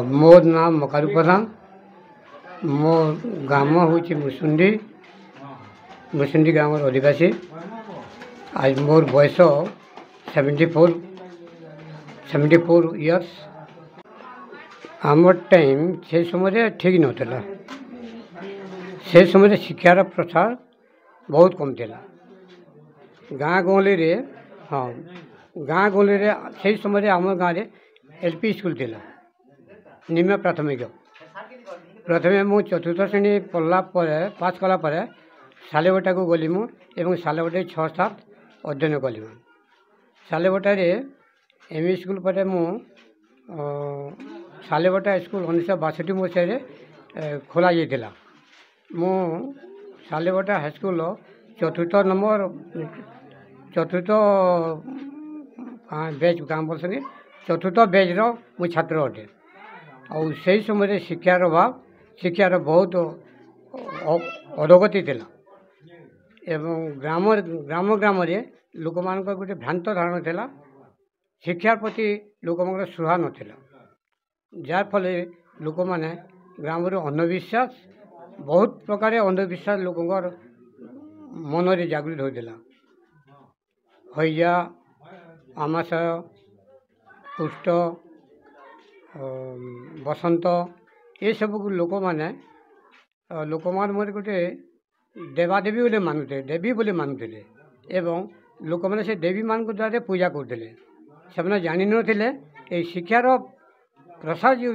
मोर नाम मकारू प्रधान। मो ग्राम हूँ मुसुंडी। मुसुंडी ग्राम अधिवासी। आज मोर बयस 74 इयर्स। आम टाइम से समय ठीक नाला। से समय शिक्षार प्रसार बहुत कम था। गाँ गहली रे हाँ गाँ गहली रे से समय आम गाँव में एलपी स्कूल थिला निम्न प्राथमिक। प्रथमे मु चतुर्थ श्रेणी पढ़ला पास कला सालेबटा को गली मुझे सालेबटा 6-7 अध्ययन कली। सालेबटा एम इ स्कूल पर मु सालेबटा स्कूल 1962 मसीह खोल जाता। मु सालेबटा हाईस्कूल चतुर्थ बेच काम बोलते चतुर्थ बेच मु छात्र अटे। और से समय शिक्षार अभाव शिक्षार बहुत अधोगति थिला एवं ग्राम ग्राम ग्राम लोक मान गोटे भ्रांत धारणा थिला। शिक्षा प्रति लोक मान सुहा नाला जार फल लोक मैंने ग्राम अंधविश्वास बहुत प्रकार अंधविश्वास लोक मन रे जागृत होता। हैजा आमाशय कुष्ठ बसंत ये सब लोक मैंने गोटे देवादेवी बोले मानुते देवी बोले मानुते एवं लोक मैंने से देवी मान द्वारा पूजा करते से जानी नथिले शिक्षार प्रसार जो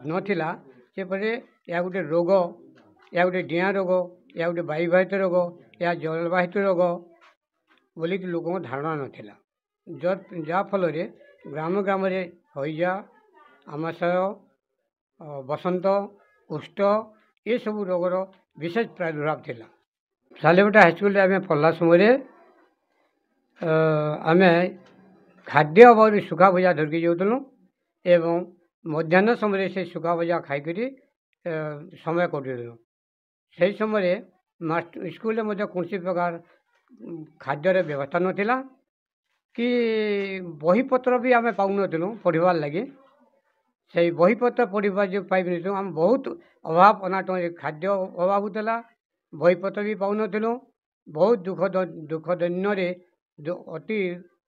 नाला से या गोटे रोग या गोटे डिया रोग या गोटे वायुवाहित रोग या जलवाहित रोग बोलिक लोक धारणा नाला। जाफल ग्राम ग्राम हैजा आमाशय बसंत कुष्ठ ये सब रोगर विशेष प्रादुर्भाव थिला। सालेबटा हाईस्कूल आम पढ़ला समय आम खाद्य अभाव सुखा भजा धरिकी जाऊँ एवं मध्याह्न समय से सुखा भजा खाईक समय कटुलु। से समय स्कूल कौन प्रकार खाद्यर व्यवस्था नाला कि बहीपत्र भी आम पाऊनु पढ़वार लगे। से बहीपत्र पढ़ा जो पाइबी आम बहुत अभाव अनाटन खाद्य अभाव होता। बहीपत्र भी पाऊन बहुत दुखदन्य अति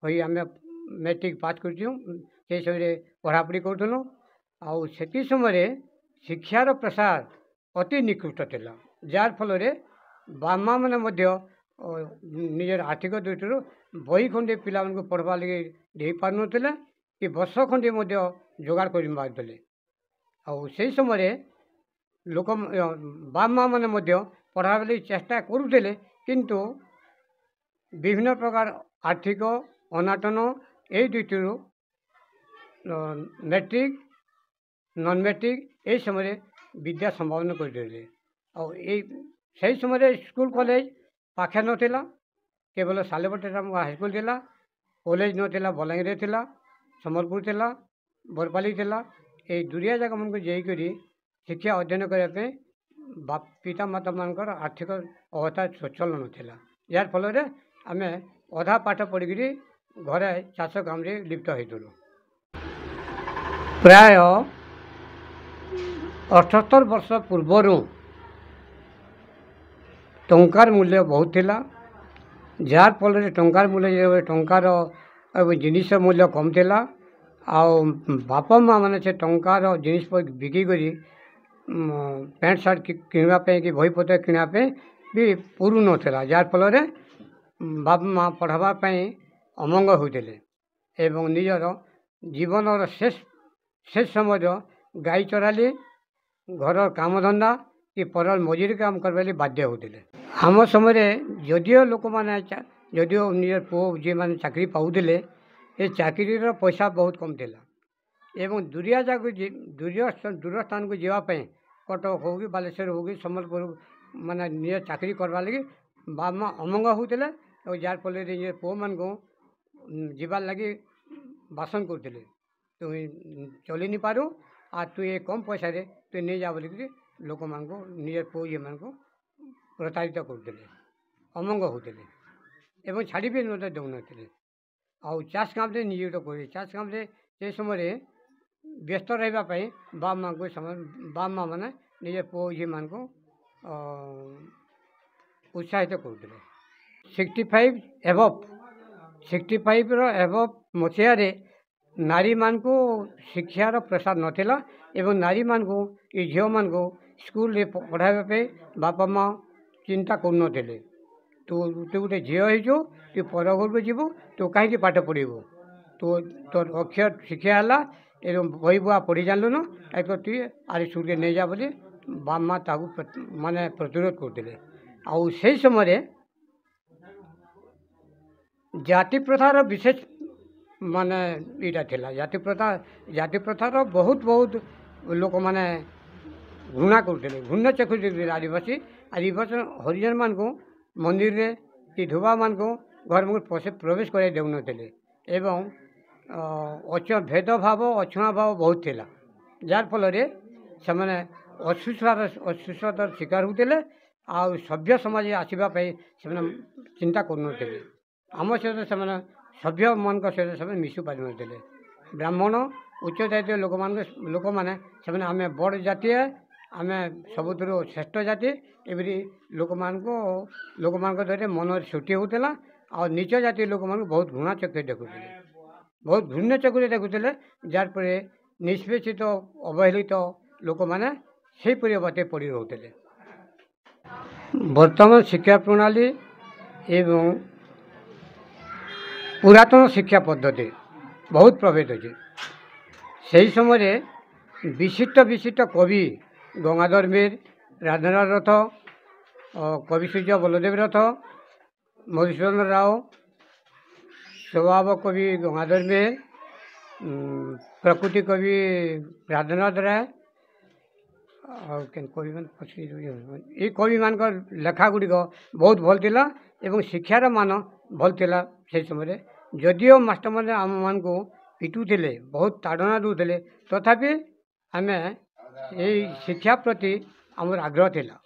हुई आम मैट्रिक पास कर समय पढ़ापढ़ी करूँ। आउ से समय शिक्षार प्रसार अति निकृष्ट था जार फल बामा मैंने निजर आर्थिक दृष्टि बही खंडे पिला पढ़वा लगे दे पार ना कि वर्ष खंडे जोगाड़ कर पारे। से समय लोक बामा मैंने पढ़ा लगे चेष्टा करुले किंतु विभिन्न प्रकार आर्थिक अनाटन ये दृष्टि मैट्रिक नन मैट्रिक ये समय विद्या संभावना करदे। से समय स्कूल कॉलेज पाखे नाला केवल सालेबटा हाईस्कूल थिला। कॉलेज नाला बलांगीर थिला सम्बलपुर थिला बरपाली थिला। ये दुरिया जगह मन को जाकर शिक्षा अध्ययन करने पिता माता मान आर्थिक अवस्था स्वच्छल नाला यार फल आम अधा पाठ पढ़ी घरे चाष काम लिप्त होइलु। प्राय 78 वर्ष पूर्वर टंकार मूल्य बहुत थिला जार फल टंकार मूल्य टंकार जिनिस मूल्य कम थिला। बापा माँ मैंने से टंकार जिनिस बिकी पैंट सार्ट किणापी कि बहीपत्र किणापी भी पुरु नाला जार फल बापा माँ पढ़ावाई अमंग होते एवं निजर जीवन शेष समय गाई चराली घर काम धंदा कि पर मजूरी काम करवाली बाध्य होते। आम समय जदिओ लोक मैंने जदिओ निजर पुओ जी मैंने चाकरी पाऊले ये चाकरी पैसा बहुत कम थिला एवं दुरिया जगह दूर स्थान को जावाई कटक हो कि बालेश्वर हो कि सम्बलपुर माने निज चाकरी करवा लगे बाबा अमंग होते और जार फल पुओ मान को जीवार लगे बासन करते तु चली नहीं पारू आ तु ये कम पैसा रे तु नहीं जा बोलिक लोक मान को निज पुओ ये मान को प्रताड़ित करते अमंग होते एवं छाड़ी भी दौन आउ चाष काम नियोजित कर चाष काम से समय ବ୍ୟସ୍ତ ରହିବା ପାଇଁ ବାପା ମାଆଙ୍କୁ ବାପା ମାଆ ମାନେ ନିଜ ପୁଅ ଝିଅମାନଙ୍କୁ ଉତ୍ସାହିତ କରୁଥିଲେ। 65 ଏବଭ୍ 65ର ଏବଭ୍ ମସିହାରେ ନାରୀମାନଙ୍କୁ ଶିକ୍ଷାର ପ୍ରସାର ନଥିଲା ଏବଂ ନାରୀମାନଙ୍କୁ ଏ ଝିଅମାନଙ୍କୁ ସ୍କୁଲରେ ପଢ଼ାଇବା ପାଇଁ ବାପା ମାଆ ଚିନ୍ତା କରୁନଥିଲେ। ତୁ ଗୋଟେ ଝିଅ ହେଇଛୁ, ତୁ ପର ଘରକୁ ଯିବୁ, ତୁ କାହିଁକି ପାଠ ପଢ଼ିବୁ, ତୋର ଅକ୍ଷର ଶିକ୍ଷା ହେଲା ଏବଂ ବହି ବୁଆ ପଢ଼ି ଜାଣିଲୁନୁ, ତୁଇ ଆରି ସ୍କୁଲରେ ନେଇଯା ବୋଲି ବାପା ମାଆ ତାକୁ ମାନେ ପ୍ରତିରୋଧ କରୁଥିଲେ। ଆଉ ସେଇ ସମୟରେ ଜାତି ପ୍ରଥାର ବିଶେଷ ମାନେ ଏଇଟା ଥିଲା। ଜାତି ପ୍ରଥାର ବହୁତ ଲୋକମାନେ ଘୃଣା କରୁଥିଲେ, ଘୃଣ୍ୟ ଚକ୍ଷୁ ଦେଖୁଥିଲେ। ଆଦିବାସୀ ହରିଜନମାନଙ୍କୁ ମନ୍ଦିରରେ କି ଧୋବାମାନଙ୍କୁ ଘରକୁ ପ୍ରବେଶ କରାଇ ଦେଉନଥିଲେ ଏବଂ ଭେଦଭାବ ଅଛୁଆଁ ଭାବ ବହୁତ ଥିଲା, ଯାହାର ଫଳରେ ସେମାନେ ଅସୁସ୍ୱାଦର ଶିକାର ହେଉଥିଲେ ଆଉ ସଭ୍ୟ ସମାଜରେ ଆସିବା ପାଇଁ ସେମାନେ ଚିନ୍ତା କରୁନଥିଲେ। ଆମ ସହିତ ସେମାନେ ସଭ୍ୟମାନଙ୍କ ସହିତ ସେମାନେ ମିଶି ପାରିନଥିଲେ। ବ୍ରାହ୍ମଣ ଉଚ୍ଚ ଜାତୀୟ ଲୋକମାନେ ସେମାନେ ଆମେ ବଡ଼ ଜାତି, ଆମେ ସବୁଥିରୁ ଶ୍ରେଷ୍ଠ ଜାତି, ଏମିତି ଲୋକମାନଙ୍କ ଦ୍ୱାରା ମନରେ ସୃଷ୍ଟି ହେଉଥିଲା ଆଉ ନିଚ ଜାତୀୟ ଲୋକମାନଙ୍କୁ ବହୁତ ଘୃଣା ଚକ୍ଷୁରେ ଦେଖୁଥିଲେ, ବହୁତ ଘୃଣ୍ୟ ଚକ୍ଷୁରେ ଦେଖୁଥିଲେ। ଯାହାର ଫଳରେ ନିଷ୍ପେଷିତ ଅବହେଳିତ ଲୋକମାନେ ସେହିପରି ବାଟେ ପଡ଼ି ରହୁଥିଲେ। ବର୍ତ୍ତମାନ ଶିକ୍ଷା ପ୍ରଣାଳୀ ଏବଂ ପୁରାତନ ଶିକ୍ଷା ପଦ୍ଧତି ବହୁତ ପ୍ରଭେଦ ଅଛି। ସେହି ସମୟରେ ବିଶିଷ୍ଟ କବି ଗଙ୍ଗାଧର ମେହେର, ରାଜେନ୍ଦ୍ରନାଥ ରଥ, କବି ସୂର୍ଯ୍ୟ ବଲଦେବ ରଥ, ମଧୁସୂଦନ ରାଓ, ସ୍ୱଭାବ କବି ଗଙ୍ଗାଧର ମେହେର, ପ୍ରକୃତି କବି ରାଜେନ୍ଦ୍ରନାଥ ରାୟ ଆଉ କବିମାନେ ଏଇ କବିମାନଙ୍କର ଲେଖା ଗୁଡ଼ିକ ବହୁତ ଭଲ ଥିଲା ଏବଂ ଶିକ୍ଷାର ମାନ ଭଲ ଥିଲା। ସେହି ସମୟରେ ଯଦିଓ ମାଷ୍ଟରମାନେ ଆମମାନଙ୍କୁ ପିଟୁଥିଲେ, ବହୁତ ତାଡ଼ନା ଦେଉଥିଲେ, ତଥାପି ଆମେ ଏଇ ଶିକ୍ଷା ପ୍ରତି ଆମର ଆଗ୍ରହ ଥିଲା,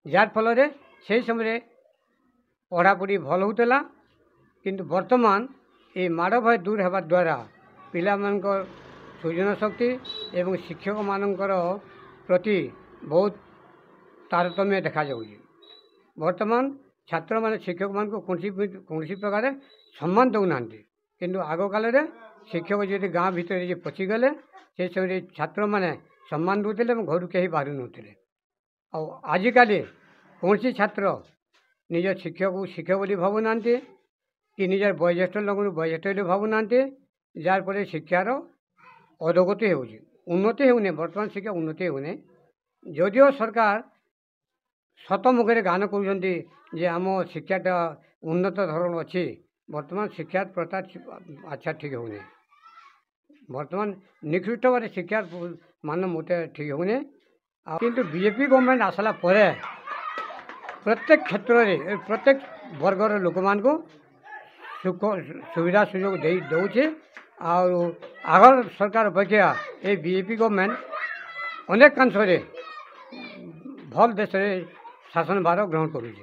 ଯାହାର ଫଳରେ ସେହି ସମୟରେ ପଢ଼ାପଢ଼ି ଭଲ ହେଉଥିଲା। କିନ୍ତୁ ବର୍ତ୍ତମାନ ଏ ମାଡ଼ ଭୟ ଦୂର ହେବା ଦ୍ୱାରା ପିଲାମାନଙ୍କର ସୃଜନ ଶକ୍ତି ଏବଂ ଶିକ୍ଷକମାନଙ୍କର ପ୍ରତି ବହୁତ ତାରତମ୍ୟ ଦେଖାଯାଉଛି। ବର୍ତ୍ତମାନ ଛାତ୍ରମାନେ ଶିକ୍ଷକମାନଙ୍କୁ କୌଣସି ପ୍ରକାର ସମ୍ମାନ ଦେଉନାହାନ୍ତି, କିନ୍ତୁ ଆଗକାଳରେ ଶିକ୍ଷକ ଯଦି ଗାଁ ଭିତରେ ପଶିଗଲେ ସେ ସମୟରେ ଛାତ୍ରମାନେ ସମ୍ମାନ ଦେଉଥିଲେ ଏବଂ ଘରୁ କେହି ବାହାରୁନଥିଲେ। ଆଉ ଆଜିକାଲି କୌଣସି ଛାତ୍ର ନିଜ ଶିକ୍ଷକକୁ ଶିକ୍ଷକ ବୋଲି ଭାବୁନାହାନ୍ତି କି ନିଜର ବୟୋଜ୍ୟେଷ୍ଠ ଲୋକଙ୍କୁ ବୟୋଜ୍ୟେଷ୍ଠ ବୋଲି ଭାବୁନାହାନ୍ତି, ଯାହାର ଫଳରେ ଶିକ୍ଷାର ଅଧୋଗତି ହେଉଛି, ଉନ୍ନତି ହେଉନି। ବର୍ତ୍ତମାନ ଶିକ୍ଷା ଉନ୍ନତି ହେଉନି। ଯଦିଓ ସରକାର ସତ ମୁଖରେ ଗାନ କରୁଛନ୍ତି ଯେ ଆମ ଶିକ୍ଷାଟା ଉନ୍ନତ ଧରଣ ଅଛି, ବର୍ତ୍ତମାନ ଶିକ୍ଷା ପ୍ରଥା ଠିକ୍ ହେଉନି। ବର୍ତ୍ତମାନ ନିକୃଷ୍ଟ ଭାବରେ ଶିକ୍ଷା ମାନ ମୋତେ ଠିକ୍ ହେଉନି। ଆଉ କିନ୍ତୁ ବିଜେପି ଗଭର୍ଣ୍ଣମେଣ୍ଟ ଆସିଲା ପରେ ପ୍ରତ୍ୟେକ କ୍ଷେତ୍ରରେ ପ୍ରତ୍ୟେକ ବର୍ଗର ଲୋକମାନଙ୍କୁ ସୁବିଧା ସୁଯୋଗ ଦେଉଛି। ଆଉ ଆଗ ସରକାର ଅପେକ୍ଷା ଏ ବିଜେପି ଗଭର୍ଣ୍ଣମେଣ୍ଟ ଅନେକାଂଶରେ ଭଲ ଦେଶରେ ଶାସନ ଭାର ଗ୍ରହଣ କରୁଛି।